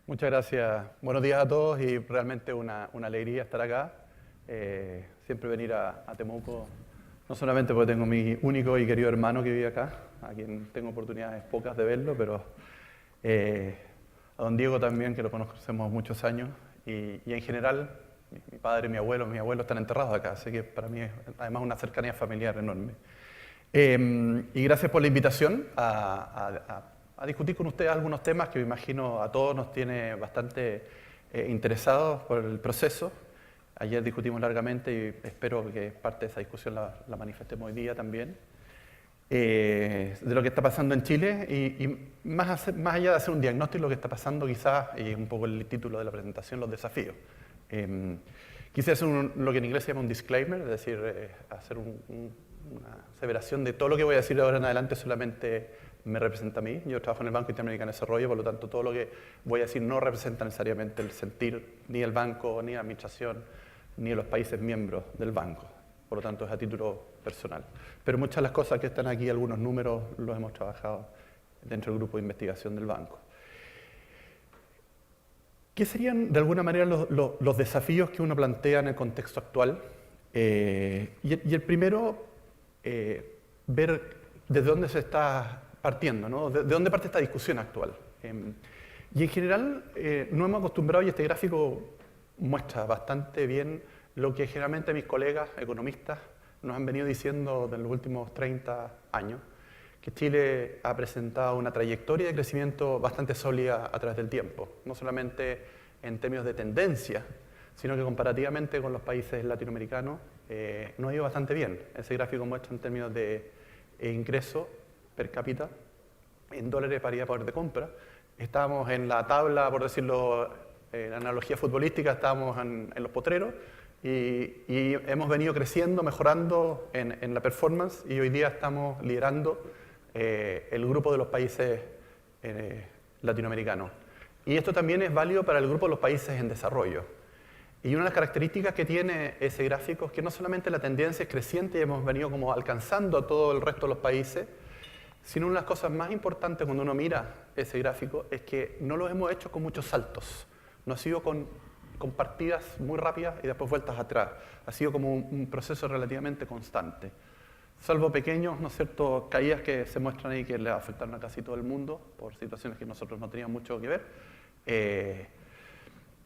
Muchas gracias. Buenos días a todos y realmente una alegría estar acá. Siempre venir a Temuco, no solamente porque tengo mi único y querido hermano que vive acá, a quien tengo oportunidades pocas de verlo, pero a don Diego también, que lo conocemos muchos años, y en general, mi padre y mi abuelo están enterrados acá, así que para mí es además una cercanía familiar enorme. Y gracias por la invitación a discutir con ustedes algunos temas que me imagino a todos nos tiene bastante interesados por el proceso. Ayer discutimos largamente y espero que parte de esa discusión la manifestemos hoy día también. De lo que está pasando en Chile y más allá de hacer un diagnóstico de lo que está pasando quizás, y un poco el título de la presentación, los desafíos. Quise hacer lo que en inglés se llama un disclaimer, es decir, hacer una aseveración de todo lo que voy a decir ahora en adelante solamente me representa a mí. Yo trabajo en el Banco Interamericano de Desarrollo, por lo tanto todo lo que voy a decir no representa necesariamente el sentir ni del banco, ni de la administración, ni de los países miembros del banco. Por lo tanto es a título personal. Pero muchas de las cosas que están aquí, algunos números, los hemos trabajado dentro del grupo de investigación del banco. ¿Qué serían de alguna manera los desafíos que uno plantea en el contexto actual? Y el primero, ver desde dónde se está partiendo, ¿no? De dónde parte esta discusión actual. Y en general no hemos acostumbrado, y este gráfico muestra bastante bien lo que generalmente mis colegas economistas nos han venido diciendo en los últimos 30 años, que Chile ha presentado una trayectoria de crecimiento bastante sólida a través del tiempo, no solamente en términos de tendencia, sino que comparativamente con los países latinoamericanos nos ha ido bastante bien. Ese gráfico muestra en términos de ingreso per cápita, en dólares paridad poder de compra. Estábamos en la tabla, por decirlo, en analogía futbolística, estábamos en los potreros y hemos venido creciendo, mejorando en la performance y hoy día estamos liderando el grupo de los países latinoamericanos. Y esto también es válido para el grupo de los países en desarrollo. Y una de las características que tiene ese gráfico es que no solamente la tendencia es creciente y hemos venido como alcanzando a todo el resto de los países, sino una de las cosas más importantes cuando uno mira ese gráfico es que no lo hemos hecho con muchos saltos. No ha sido con partidas muy rápidas y después vueltas atrás. Ha sido como un proceso relativamente constante. Salvo pequeños, ¿no es cierto?, caídas que se muestran ahí que le afectaron a casi todo el mundo por situaciones que nosotros no teníamos mucho que ver.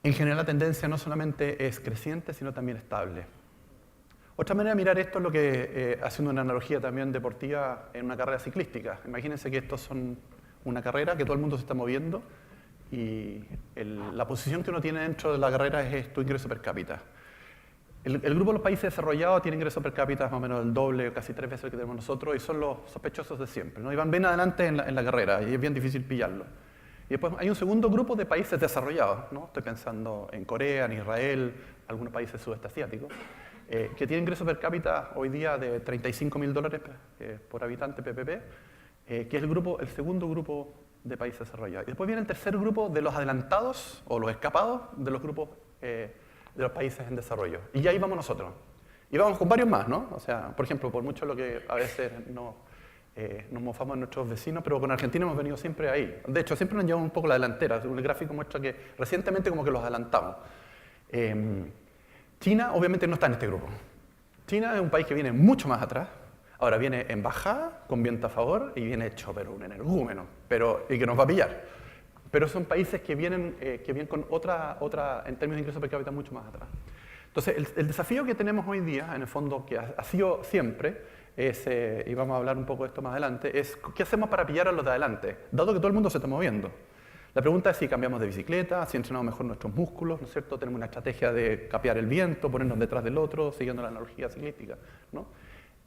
En general la tendencia no solamente es creciente, sino también estable. Otra manera de mirar esto es lo que, haciendo una analogía también deportiva, en una carrera ciclística. Imagínense que estos son una carrera, que todo el mundo se está moviendo y la posición que uno tiene dentro de la carrera es tu ingreso per cápita. El grupo de los países desarrollados tiene ingresos per cápita más o menos el doble o casi 3 veces el que tenemos nosotros y son los sospechosos de siempre, ¿no? Y van bien adelante en la carrera y es bien difícil pillarlo. Y después hay un segundo grupo de países desarrollados, ¿no? Estoy pensando en Corea, en Israel, algunos países sudeste asiáticos, que tienen ingresos per cápita hoy día de $35.000 por habitante PPP, que es el segundo grupo de países desarrollados. Y después viene el tercer grupo de los adelantados o los escapados de los grupos de los países en desarrollo. Y ahí vamos nosotros. Y vamos con varios más, ¿no? O sea, por ejemplo, por mucho lo que a veces nos mofamos de nuestros vecinos, pero con Argentina hemos venido siempre ahí. De hecho, siempre nos llevamos un poco la delantera. El gráfico muestra que recientemente como que los adelantamos. China obviamente no está en este grupo. China es un país que viene mucho más atrás. Ahora viene en bajada, con viento a favor, y viene hecho pero un energúmeno, y que nos va a pillar. Pero son países que vienen con otra, en términos de ingreso per cápita, mucho más atrás. Entonces, el desafío que tenemos hoy día, en el fondo, que ha sido siempre, y vamos a hablar un poco de esto más adelante, es ¿qué hacemos para pillar a los de adelante? Dado que todo el mundo se está moviendo. La pregunta es si cambiamos de bicicleta, si entrenamos mejor nuestros músculos, ¿no es cierto? Tenemos una estrategia de capear el viento, ponernos detrás del otro, siguiendo la analogía ciclística, ¿no?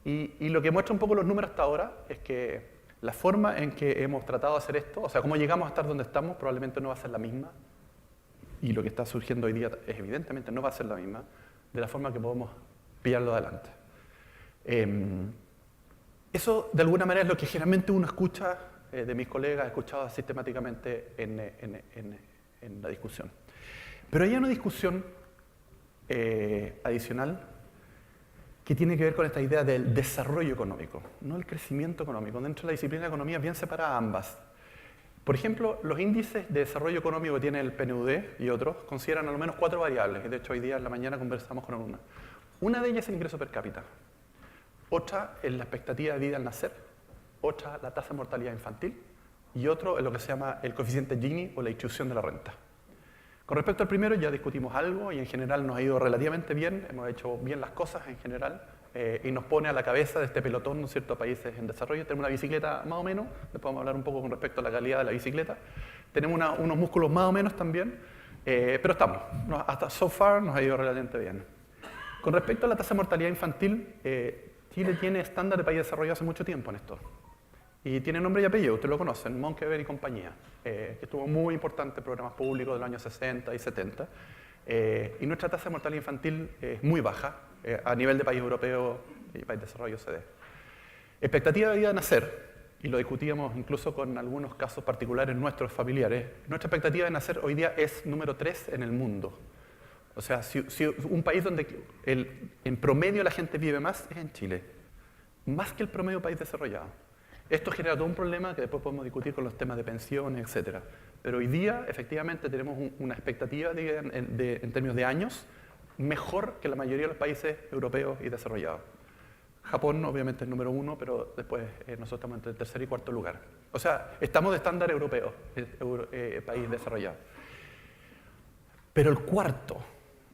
Y lo que muestra un poco los números hasta ahora es que la forma en que hemos tratado de hacer esto, o sea, cómo llegamos a estar donde estamos, probablemente no va a ser la misma. Y lo que está surgiendo hoy día es evidentemente no va a ser la misma de la forma que podemos pillarlo adelante. Eso, de alguna manera, es lo que generalmente uno escucha de mis colegas, he escuchado sistemáticamente en la discusión. Pero hay una discusión adicional que tiene que ver con esta idea del desarrollo económico, no el crecimiento económico. Dentro de la disciplina de economía bien separada ambas. Por ejemplo, los índices de desarrollo económico que tiene el PNUD y otros consideran al menos 4 variables, y de hecho hoy día en la mañana conversamos con una. Una de ellas es el ingreso per cápita, otra es la expectativa de vida al nacer, otra la tasa de mortalidad infantil y otro es lo que se llama el coeficiente Gini o la distribución de la renta. Con respecto al primero ya discutimos algo y en general nos ha ido relativamente bien, hemos hecho bien las cosas en general y nos pone a la cabeza de este pelotón, ¿no es cierto?, países en desarrollo. Tenemos una bicicleta más o menos, después vamos a hablar un poco con respecto a la calidad de la bicicleta. Tenemos unos músculos más o menos también, pero estamos, hasta so far nos ha ido relativamente bien. Con respecto a la tasa de mortalidad infantil, Chile tiene estándar de país desarrollado hace mucho tiempo en esto. Y tiene nombre y apellido, ustedes lo conocen, Monkeberg y compañía, que estuvo muy importante en programas públicos de los años 60 y 70. Y nuestra tasa de mortalidad infantil es muy baja a nivel de país europeo y país de desarrollo OCDE. Expectativa de vida de nacer, y lo discutíamos incluso con algunos casos particulares nuestros familiares, nuestra expectativa de nacer hoy día es número 3 en el mundo. O sea, si un país donde en promedio la gente vive más es en Chile, más que el promedio país desarrollado. Esto genera todo un problema que después podemos discutir con los temas de pensiones, etc. Pero hoy día, efectivamente, tenemos una expectativa en términos de años mejor que la mayoría de los países europeos y desarrollados. Japón, obviamente, es número 1, pero después nosotros estamos entre el tercer y cuarto lugar. O sea, estamos de estándar europeo, país desarrollado. Pero el cuarto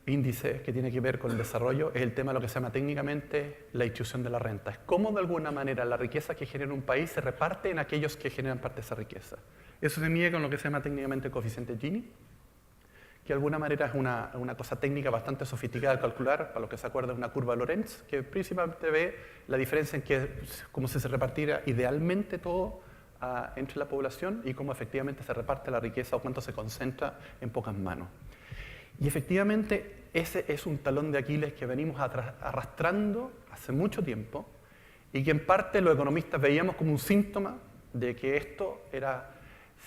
índice que tiene que ver con el desarrollo es el tema de lo que se llama técnicamente la distribución de la renta. Es cómo de alguna manera la riqueza que genera un país se reparte en aquellos que generan parte de esa riqueza. Eso se mide con lo que se llama técnicamente el coeficiente Gini, que de alguna manera es una cosa técnica bastante sofisticada de calcular, para los que se acuerdan, una curva Lorentz, que principalmente ve la diferencia en cómo se repartiera idealmente todo entre la población y cómo efectivamente se reparte la riqueza o cuánto se concentra en pocas manos. Y efectivamente ese es un talón de Aquiles que venimos arrastrando hace mucho tiempo y que en parte los economistas veíamos como un síntoma de que esto era,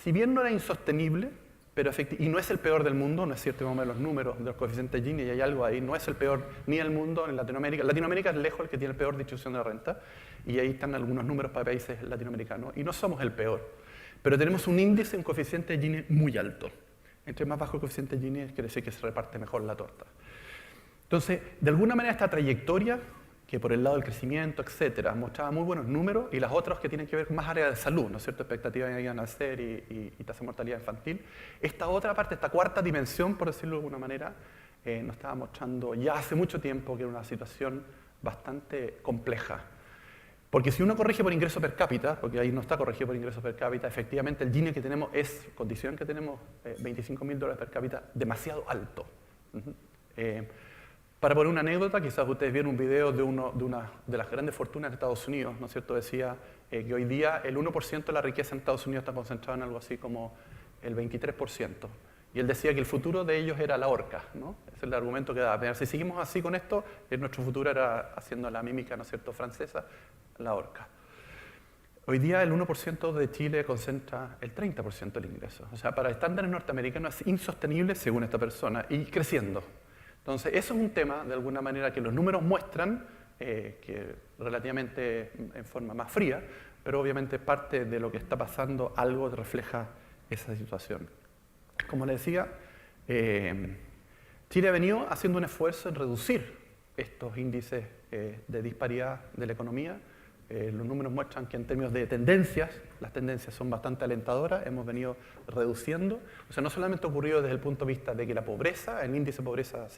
si bien no era insostenible, pero y no es el peor del mundo, no es cierto, vamos a ver los números de los coeficientes Gini y hay algo ahí, no es el peor ni del mundo ni en Latinoamérica. Latinoamérica es lejos el que tiene el peor distribución de la renta y ahí están algunos números para países latinoamericanos y no somos el peor, pero tenemos un índice, un coeficiente Gini muy alto. Entre más bajo el coeficiente Gini quiere decir que se reparte mejor la torta. Entonces, de alguna manera esta trayectoria, que por el lado del crecimiento, etcétera, mostraba muy buenos números, y las otras que tienen que ver con más áreas de salud, ¿no es cierto?, expectativa de vida al nacer y tasa de mortalidad infantil. Esta otra parte, esta cuarta dimensión, por decirlo de alguna manera, nos estaba mostrando ya hace mucho tiempo que era una situación bastante compleja. Porque si uno corrige por ingreso per cápita, porque ahí no está corregido por ingreso per cápita, efectivamente el Gini que tenemos es, condición que tenemos, $25.000 per cápita, demasiado alto. Para poner una anécdota, quizás ustedes vieron un video de una de las grandes fortunas de Estados Unidos, ¿no es cierto? Decía que hoy día el 1% de la riqueza en Estados Unidos está concentrado en algo así como el 23%. Y él decía que el futuro de ellos era la horca, ¿no? Ese es el argumento que daba. Pero si seguimos así con esto, nuestro futuro era, haciendo la mímica, ¿no es cierto?, francesa, la horca. Hoy día el 1% de Chile concentra el 30% del ingreso. O sea, para estándares norteamericanos es insostenible, según esta persona, y creciendo. Entonces, eso es un tema, de alguna manera, que los números muestran, que relativamente en forma más fría, pero obviamente parte de lo que está pasando, algo refleja esa situación. Como les decía, Chile ha venido haciendo un esfuerzo en reducir estos índices de disparidad de la economía. Los números muestran que en términos de tendencias, las tendencias son bastante alentadoras, hemos venido reduciendo. O sea, no solamente ha ocurrido desde el punto de vista de que la pobreza, el índice de pobreza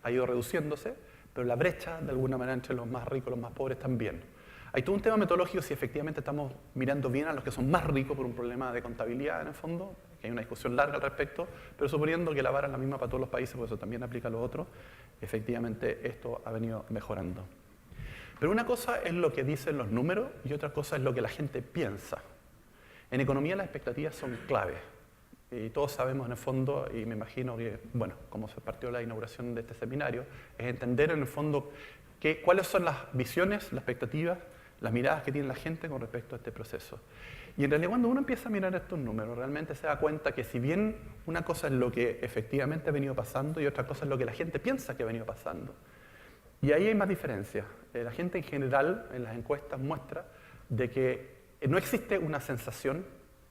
ha ido reduciéndose, pero la brecha, de alguna manera, entre los más ricos y los más pobres también. Hay todo un tema metodológico si efectivamente estamos mirando bien a los que son más ricos por un problema de contabilidad, en el fondo, que hay una discusión larga al respecto, pero suponiendo que la vara es la misma para todos los países, pues eso también aplica a los otros, efectivamente esto ha venido mejorando. Pero una cosa es lo que dicen los números y otra cosa es lo que la gente piensa. En economía las expectativas son claves. Y todos sabemos en el fondo, y me imagino que, bueno, como se partió la inauguración de este seminario, es entender en el fondo cuáles son las visiones, las expectativas, las miradas que tiene la gente con respecto a este proceso. Y en realidad cuando uno empieza a mirar estos números, realmente se da cuenta que si bien una cosa es lo que efectivamente ha venido pasando y otra cosa es lo que la gente piensa que ha venido pasando. Y ahí hay más diferencias. La gente en general, en las encuestas, muestra de que no existe una sensación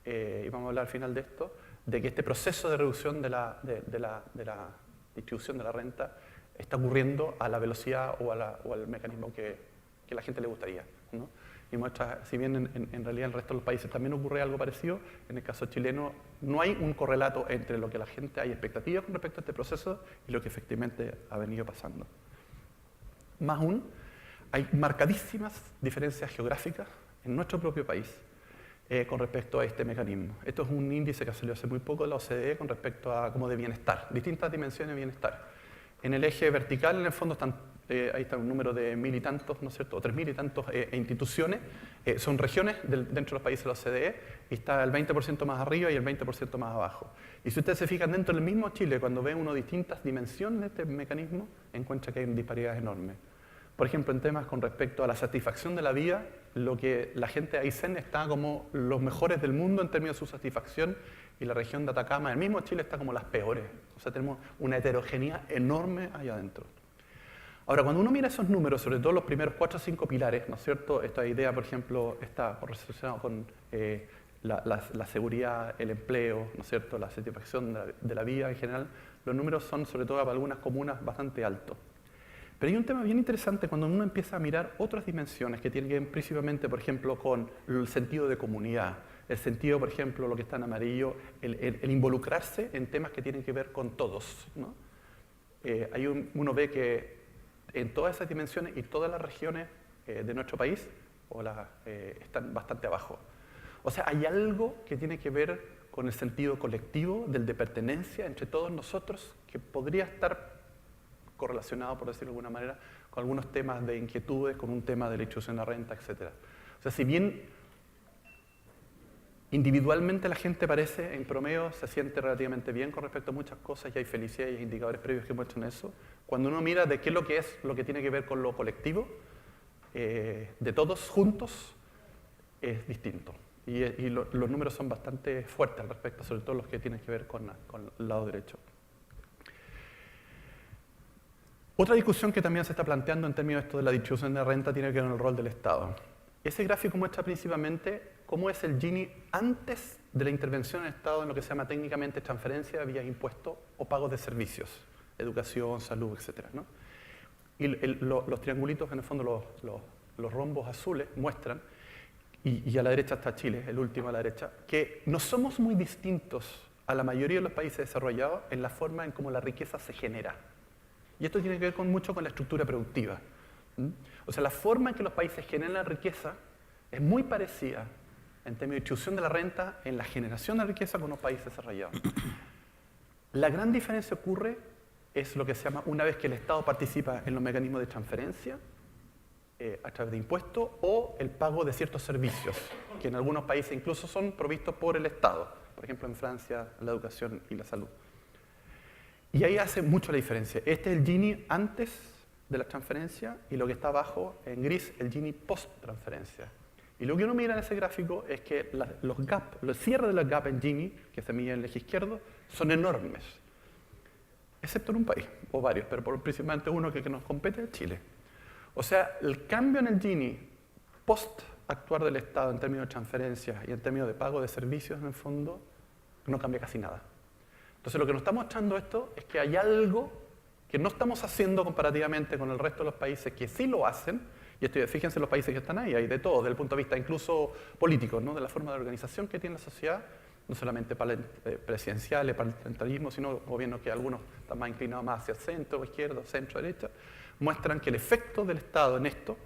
y vamos a hablar al final de esto, de que este proceso de reducción de la distribución de la renta está ocurriendo a la velocidad o al mecanismo que la gente le gustaría, ¿no? Y muestra, si bien en realidad en el resto de los países también ocurre algo parecido, en el caso chileno no hay un correlato entre lo que la gente hay expectativas con respecto a este proceso y lo que efectivamente ha venido pasando. Más aún, hay marcadísimas diferencias geográficas en nuestro propio país con respecto a este mecanismo. Esto es un índice que salió hace muy poco de la OCDE con respecto a como de bienestar, distintas dimensiones de bienestar. En el eje vertical, en el fondo, ahí está un número de 1.000 y tantos, ¿no es cierto?, o 3.000 y tantos instituciones, son regiones dentro de los países de la OCDE, y está el 20% más arriba y el 20% más abajo. Y si ustedes se fijan dentro del mismo Chile, cuando ven uno distintas dimensiones de este mecanismo, encuentra que hay disparidades enormes. Por ejemplo, en temas con respecto a la satisfacción de la vida, lo que la gente de Aysén está como los mejores del mundo en términos de su satisfacción, y la región de Atacama, el mismo Chile, está como las peores. O sea, tenemos una heterogeneidad enorme allá adentro. Ahora, cuando uno mira esos números, sobre todo los primeros 4 o 5 pilares, ¿no es cierto? Esta idea, por ejemplo, está relacionada con la seguridad, el empleo, ¿no es cierto?, la satisfacción de la vida en general. Los números son, sobre todo para algunas comunas, bastante altos. Pero hay un tema bien interesante cuando uno empieza a mirar otras dimensiones que tienen que ver principalmente, por ejemplo, con el sentido de comunidad, el sentido, por ejemplo, lo que está en amarillo, el involucrarse en temas que tienen que ver con todos, ¿no? Uno ve que en todas esas dimensiones y todas las regiones de nuestro país están bastante abajo. O sea, hay algo que tiene que ver con el sentido colectivo, del de pertenencia entre todos nosotros, que podría estar correlacionado, por decirlo de alguna manera, con algunos temas de inquietudes, con un tema de la distribución de la renta, etc. O sea, si bien individualmente la gente parece, en promedio, se siente relativamente bien con respecto a muchas cosas y hay felicidad y hay indicadores previos que muestran eso, cuando uno mira de qué es lo que tiene que ver con lo colectivo, de todos juntos, es distinto. Y los números son bastante fuertes al respecto, sobre todo los que tienen que ver con el lado derecho. Otra discusión que también se está planteando en términos de esto de la distribución de renta tiene que ver con el rol del Estado. Ese gráfico muestra principalmente cómo es el Gini antes de la intervención del Estado en lo que se llama técnicamente transferencia vía impuestos o pagos de servicios, educación, salud, etc., ¿no? Y los triangulitos, en el fondo los rombos azules, muestran, y a la derecha está Chile, el último a la derecha, que no somos muy distintos a la mayoría de los países desarrollados en la forma en cómo la riqueza se genera. Y esto tiene que ver mucho con la estructura productiva. O sea, la forma en que los países generan la riqueza es muy parecida en términos de distribución de la renta en la generación de riqueza con los países desarrollados. La gran diferencia ocurre es lo que se llama una vez que el Estado participa en los mecanismos de transferencia a través de impuestos o el pago de ciertos servicios, que en algunos países incluso son provistos por el Estado. Por ejemplo, en Francia, la educación y la salud. Y ahí hace mucho la diferencia. Este es el Gini antes de la transferencia y lo que está abajo en gris, el Gini post-transferencia. Y lo que uno mira en ese gráfico es que los cierres de los gaps en Gini, que se mide en el eje izquierdo, son enormes. Excepto en un país, o varios, pero principalmente uno que nos compete es Chile. O sea, el cambio en el Gini post-actuar del Estado en términos de transferencias y en términos de pago de servicios, en el fondo, no cambia casi nada. Entonces, lo que nos está mostrando esto es que hay algo que no estamos haciendo comparativamente con el resto de los países que sí lo hacen, y fíjense los países que están ahí, hay de todo, desde el punto de vista incluso político, ¿no? De la forma de organización que tiene la sociedad, no solamente presidenciales, parlamentarismo, sino gobiernos que algunos están más inclinados más hacia el centro, izquierda, centro, derecha, muestran que el efecto del Estado en esto,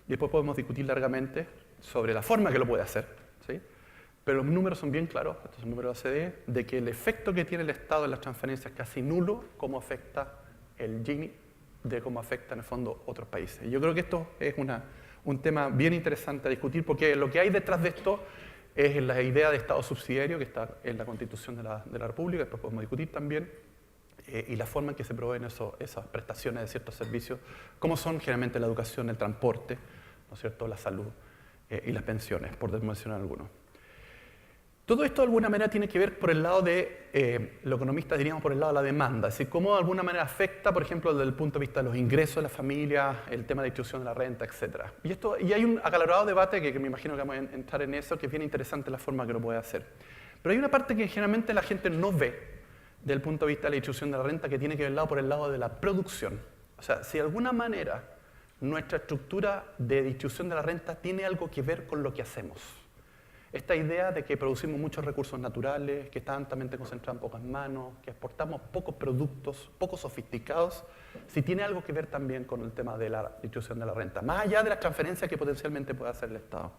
y después podemos discutir largamente sobre la forma que lo puede hacer, ¿sí? Pero los números son bien claros, estos son números de la OCDE, de que el efecto que tiene el Estado en las transferencias es casi nulo, cómo afecta el Gini, de cómo afecta en el fondo otros países. Y yo creo que esto es un tema bien interesante a discutir, porque lo que hay detrás de esto es la idea de Estado subsidiario que está en la Constitución de la República, después podemos discutir también, y la forma en que se proveen esas prestaciones de ciertos servicios, como son generalmente la educación, el transporte, ¿no es cierto?, la salud y las pensiones, por mencionar algunos. Todo esto de alguna manera tiene que ver por el lado de, los economistas diríamos por el lado de la demanda, es decir, cómo de alguna manera afecta, por ejemplo, desde el punto de vista de los ingresos de la familia, el tema de la distribución de la renta, etc. Y hay un acalorado debate que me imagino que vamos a entrar en eso, que es bien interesante la forma que lo puede hacer. Pero hay una parte que generalmente la gente no ve desde el punto de vista de la distribución de la renta, que tiene que ver por el lado de la producción. O sea, si de alguna manera nuestra estructura de distribución de la renta tiene algo que ver con lo que hacemos. Esta idea de que producimos muchos recursos naturales, que están altamente concentrados en pocas manos, que exportamos pocos productos, poco sofisticados, si tiene algo que ver también con el tema de la distribución de la renta, más allá de las transferencias que potencialmente puede hacer el Estado.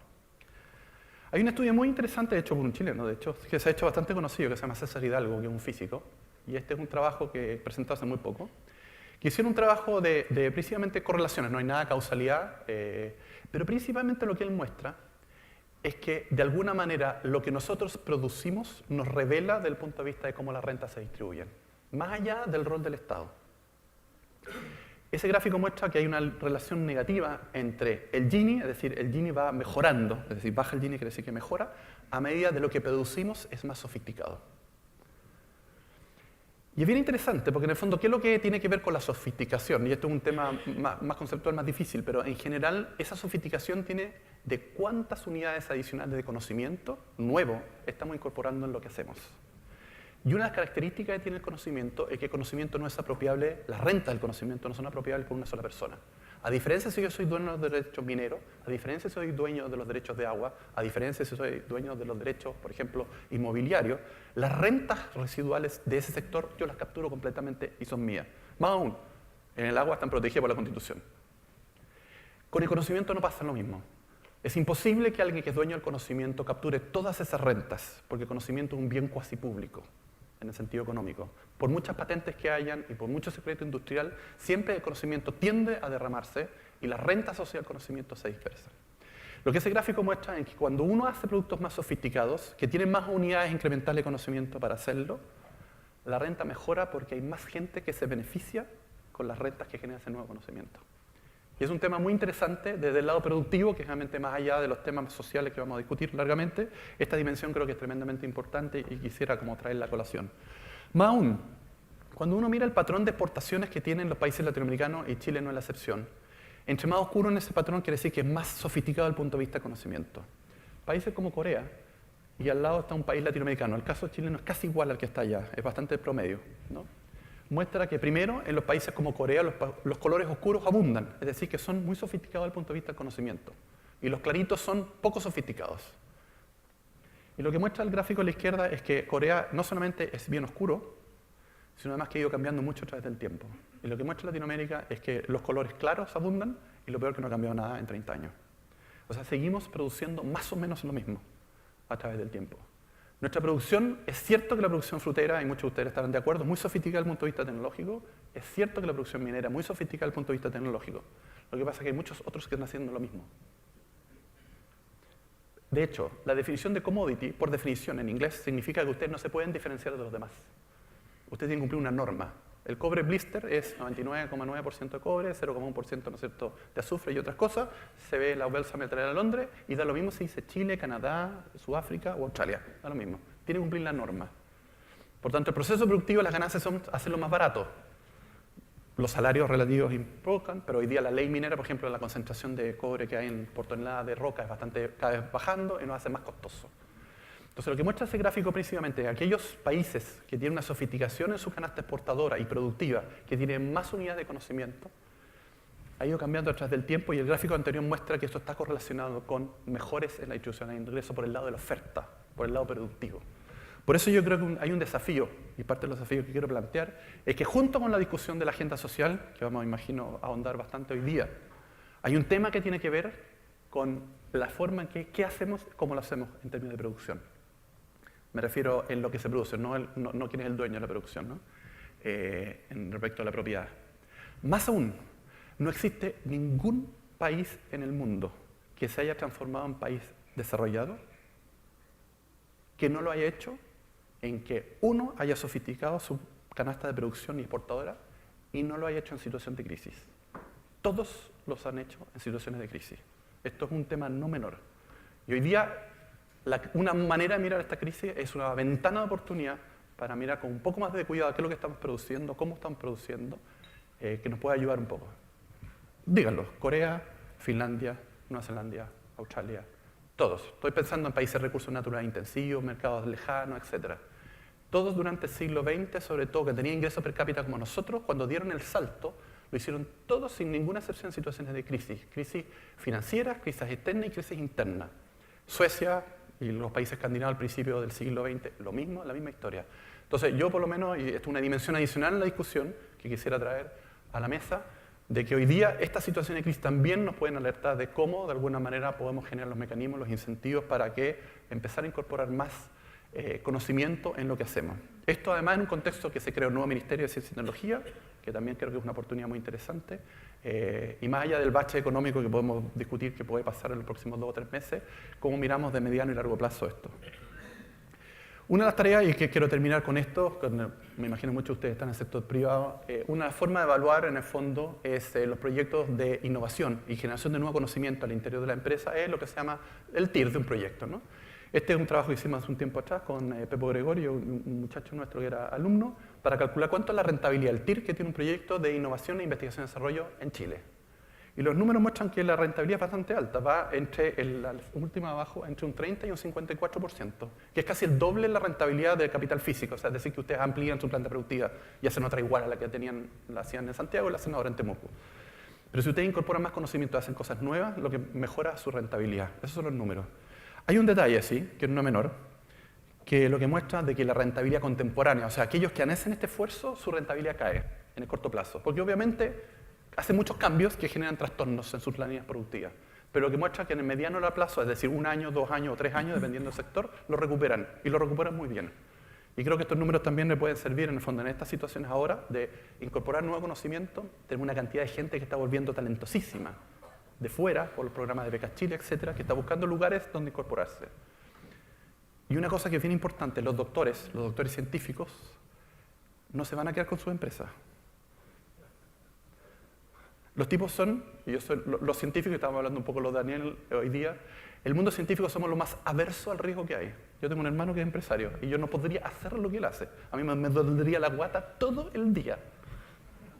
Hay un estudio muy interesante, hecho por un chileno, de hecho, que se ha hecho bastante conocido, que se llama César Hidalgo, que es un físico, y este es un trabajo que presentó hace muy poco, que hicieron un trabajo de principalmente correlaciones, no hay nada de causalidad, pero principalmente lo que él muestra es que, de alguna manera, lo que nosotros producimos nos revela desde el punto de vista de cómo las rentas se distribuyen, más allá del rol del Estado. Ese gráfico muestra que hay una relación negativa entre el Gini, es decir, el Gini va mejorando, es decir, baja el Gini quiere decir que mejora, a medida de lo que producimos es más sofisticado. Y es bien interesante, porque en el fondo, ¿qué es lo que tiene que ver con la sofisticación? Y esto es un tema más conceptual, más difícil, pero en general esa sofisticación tiene de cuántas unidades adicionales de conocimiento nuevo estamos incorporando en lo que hacemos. Y una de las características que tiene el conocimiento es que el conocimiento no es apropiable, las rentas del conocimiento no son apropiables por una sola persona. A diferencia si yo soy dueño de los derechos mineros, a diferencia si soy dueño de los derechos de agua, a diferencia si soy dueño de los derechos, por ejemplo, inmobiliarios, las rentas residuales de ese sector yo las capturo completamente y son mías. Más aún, en el agua están protegidas por la Constitución. Con el conocimiento no pasa lo mismo. Es imposible que alguien que es dueño del conocimiento capture todas esas rentas, porque el conocimiento es un bien cuasi público, en el sentido económico. Por muchas patentes que hayan y por mucho secreto industrial, siempre el conocimiento tiende a derramarse y las rentas asociadas al conocimiento se dispersan. Lo que ese gráfico muestra es que cuando uno hace productos más sofisticados, que tienen más unidades incrementales de conocimiento para hacerlo, la renta mejora porque hay más gente que se beneficia con las rentas que genera ese nuevo conocimiento. Y es un tema muy interesante desde el lado productivo, que es realmente más allá de los temas sociales que vamos a discutir largamente. Esta dimensión creo que es tremendamente importante y quisiera como traerla a colación. Más aún, cuando uno mira el patrón de exportaciones que tienen los países latinoamericanos, y Chile no es la excepción, entre más oscuro en ese patrón quiere decir que es más sofisticado desde el punto de vista de conocimiento. Países como Corea, y al lado está un país latinoamericano, el caso chileno es casi igual al que está allá, es bastante promedio, ¿no? Muestra que primero, en los países como Corea, los colores oscuros abundan, es decir, que son muy sofisticados desde el punto de vista del conocimiento, y los claritos son poco sofisticados. Y lo que muestra el gráfico a la izquierda es que Corea no solamente es bien oscuro, sino además que ha ido cambiando mucho a través del tiempo. Y lo que muestra Latinoamérica es que los colores claros abundan, y lo peor que no ha cambiado nada en 30 años. O sea, seguimos produciendo más o menos lo mismo a través del tiempo. Nuestra producción, es cierto que la producción frutera, y muchos de ustedes estarán de acuerdo, es muy sofisticada desde el punto de vista tecnológico. Es cierto que la producción minera es muy sofisticada desde el punto de vista tecnológico. Lo que pasa es que hay muchos otros que están haciendo lo mismo. De hecho, la definición de commodity, por definición en inglés, significa que ustedes no se pueden diferenciar de los demás. Ustedes tienen que cumplir una norma. El cobre blister es 99,9% de cobre, 0,1% ¿no es cierto?, de azufre y otras cosas. Se ve la bolsa metalera de Londres y da lo mismo si dice Chile, Canadá, Sudáfrica o Australia. Da lo mismo. Tiene que cumplir la norma. Por tanto, el proceso productivo, las ganancias son hacerlo más barato. Los salarios relativos importan, pero hoy día la ley minera, por ejemplo, la concentración de cobre que hay por tonelada de roca es bastante cada vez bajando y nos hace más costoso. Entonces, lo que muestra ese gráfico principalmente es aquellos países que tienen una sofisticación en su canasta exportadora y productiva, que tienen más unidades de conocimiento, ha ido cambiando a través del tiempo, y el gráfico anterior muestra que esto está correlacionado con mejores en la distribución de ingresos por el lado de la oferta, por el lado productivo. Por eso yo creo que hay un desafío, y parte de los desafíos que quiero plantear, es que junto con la discusión de la agenda social, que vamos, imagino, a ahondar bastante hoy día, hay un tema que tiene que ver con la forma en que qué hacemos, cómo lo hacemos en términos de producción. Me refiero en lo que se produce, no quién es el dueño de la producción, ¿no? En respecto a la propiedad. Más aún, no existe ningún país en el mundo que se haya transformado en país desarrollado que no lo haya hecho en que uno haya sofisticado su canasta de producción y exportadora y no lo haya hecho en situación de crisis. Todos los han hecho en situaciones de crisis. Esto es un tema no menor. Y hoy día una manera de mirar esta crisis es una ventana de oportunidad para mirar con un poco más de cuidado qué es lo que estamos produciendo, cómo estamos produciendo, que nos puede ayudar un poco. Díganlo, Corea, Finlandia, Nueva Zelanda, Australia, todos. Estoy pensando en países de recursos naturales intensivos, mercados lejanos, etc. Todos durante el siglo XX, sobre todo, que tenían ingresos per cápita como nosotros, cuando dieron el salto, lo hicieron todos sin ninguna excepción en situaciones de crisis. Crisis financieras, crisis externas y crisis internas. Suecia y los países escandinavos al principio del siglo XX, lo mismo, la misma historia. Entonces, yo por lo menos, y esto es una dimensión adicional en la discusión que quisiera traer a la mesa, de que hoy día estas situaciones de crisis también nos pueden alertar de cómo, de alguna manera, podemos generar los mecanismos, los incentivos para que empezar a incorporar más conocimiento en lo que hacemos. Esto además en un contexto que se creó un nuevo Ministerio de Ciencia y Tecnología, que también creo que es una oportunidad muy interesante, y más allá del bache económico que podemos discutir que puede pasar en los próximos 2 o 3 meses, cómo miramos de mediano y largo plazo esto. Una de las tareas, y que quiero terminar con esto, me imagino muchos de ustedes están en el sector privado, una forma de evaluar en el fondo es los proyectos de innovación y generación de nuevo conocimiento al interior de la empresa, es lo que se llama el TIR de un proyecto, ¿no? Este es un trabajo que hicimos hace un tiempo atrás con Pepo Gregorio, un muchacho nuestro que era alumno, para calcular cuánto es la rentabilidad del TIR que tiene un proyecto de innovación e investigación y desarrollo en Chile. Y los números muestran que la rentabilidad es bastante alta, va entre, la última abajo, entre un 30 y un 54%, que es casi el doble de la rentabilidad del capital físico, o sea, es decir, que ustedes amplían su planta productiva y hacen otra igual a la que la hacían en Santiago y la hacen ahora en Temuco. Pero si ustedes incorporan más conocimiento y hacen cosas nuevas, lo que mejora es su rentabilidad. Esos son los números. Hay un detalle, sí, que es no menor, que lo que muestra de que la rentabilidad contemporánea, o sea, aquellos que hacen este esfuerzo, su rentabilidad cae en el corto plazo, porque obviamente hacen muchos cambios que generan trastornos en sus líneas productivas, pero lo que muestra que en el mediano o largo plazo, es decir, 1 año, 2 años o 3 años, dependiendo del sector, lo recuperan, y lo recuperan muy bien. Y creo que estos números también le pueden servir, en el fondo, en estas situaciones ahora, de incorporar nuevo conocimiento. Tenemos una cantidad de gente que está volviendo talentosísima, de fuera, por los programas de Becas Chile, etcétera, que está buscando lugares donde incorporarse. Y una cosa que es bien importante, los doctores científicos, no se van a quedar con sus empresas. Los tipos son, y yo soy, los científicos, estábamos hablando un poco los de Daniel hoy día, el mundo científico somos lo más averso al riesgo que hay. Yo tengo un hermano que es empresario y yo no podría hacer lo que él hace. A mí me dolería la guata todo el día.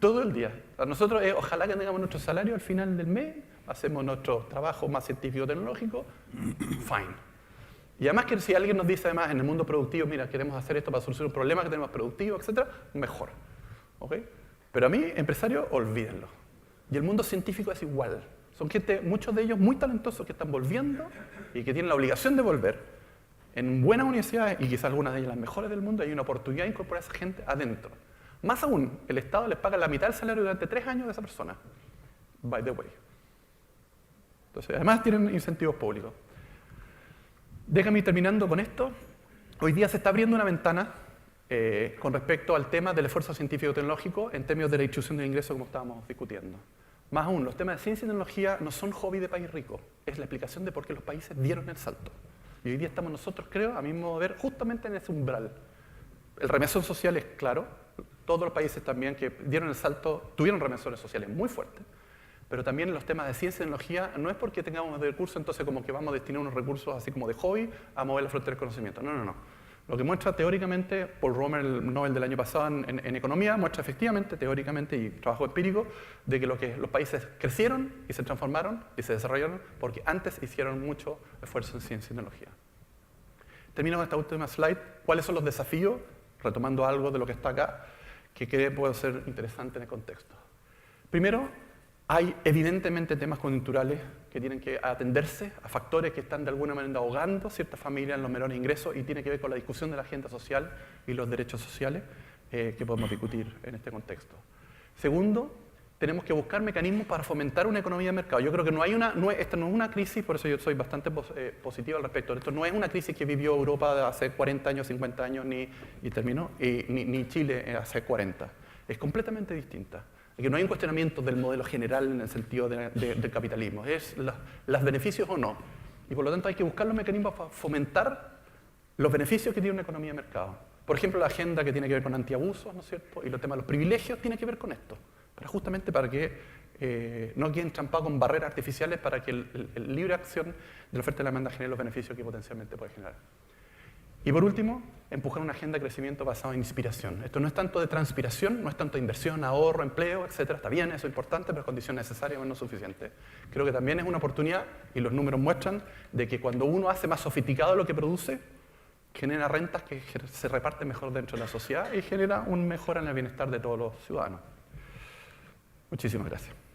Todo el día. A nosotros, ojalá que tengamos nuestro salario al final del mes, hacemos nuestro trabajo más científico-tecnológico, fine. Y además que si alguien nos dice además en el mundo productivo, mira, queremos hacer esto para solucionar un problema que tenemos productivo, etc., mejor. ¿Okay? Pero a mí, empresario, olvídenlo. Y el mundo científico es igual. Son gente, muchos de ellos muy talentosos que están volviendo y que tienen la obligación de volver en buenas universidades y quizás algunas de ellas las mejores del mundo. Hay una oportunidad de incorporar a esa gente adentro. Más aún, el Estado les paga la mitad del salario durante 3 años de esa persona. By the way. Entonces, además tienen incentivos públicos. Déjame ir terminando con esto. Hoy día se está abriendo una ventana con respecto al tema del esfuerzo científico-tecnológico en términos de la distribución del ingreso como estábamos discutiendo. Más aún, los temas de ciencia y tecnología no son hobby de país rico, es la explicación de por qué los países dieron el salto. Y hoy día estamos nosotros, creo, a mi modo de ver, justamente en ese umbral. El remesón social es claro, todos los países también que dieron el salto tuvieron remesones sociales muy fuertes, pero también en los temas de ciencia y tecnología no es porque tengamos más recursos, entonces como que vamos a destinar unos recursos así como de hobby a mover la frontera del conocimiento. No, no, no. Lo que muestra teóricamente, Paul Romer, el Nobel del año pasado en economía, muestra efectivamente, teóricamente y trabajo empírico, de que los países crecieron y se transformaron y se desarrollaron porque antes hicieron mucho esfuerzo en ciencia y tecnología. Termino con esta última slide. ¿Cuáles son los desafíos? Retomando algo de lo que está acá, que creo puede ser interesante en el contexto. Primero, hay evidentemente temas coyunturales que tienen que atenderse a factores que están de alguna manera ahogando ciertas familias en los menores ingresos y tiene que ver con la discusión de la agenda social y los derechos sociales que podemos discutir en este contexto. Segundo, tenemos que buscar mecanismos para fomentar una economía de mercado. Yo creo que esta no es una crisis, por eso yo soy bastante positivo al respecto. Esto no es una crisis que vivió Europa hace 40 años, 50 años, ni Chile hace 40. Es completamente distinta. Que no hay un cuestionamiento del modelo general en el sentido del capitalismo, es los beneficios o no. Y por lo tanto hay que buscar los mecanismos para fomentar los beneficios que tiene una economía de mercado. Por ejemplo, la agenda que tiene que ver con antiabusos, ¿no es cierto? Y los temas de los privilegios tiene que ver con esto, justamente para que no quede entrampado con barreras artificiales para que el libre acción de la oferta y la demanda genere los beneficios que potencialmente puede generar. Y por último, empujar una agenda de crecimiento basada en inspiración. Esto no es tanto de transpiración, no es tanto de inversión, ahorro, empleo, etc. Está bien, eso es importante, pero es condición necesaria, pero no suficiente. Creo que también es una oportunidad, y los números muestran, de que cuando uno hace más sofisticado lo que produce, genera rentas que se reparten mejor dentro de la sociedad y genera un mejora en el bienestar de todos los ciudadanos. Muchísimas gracias.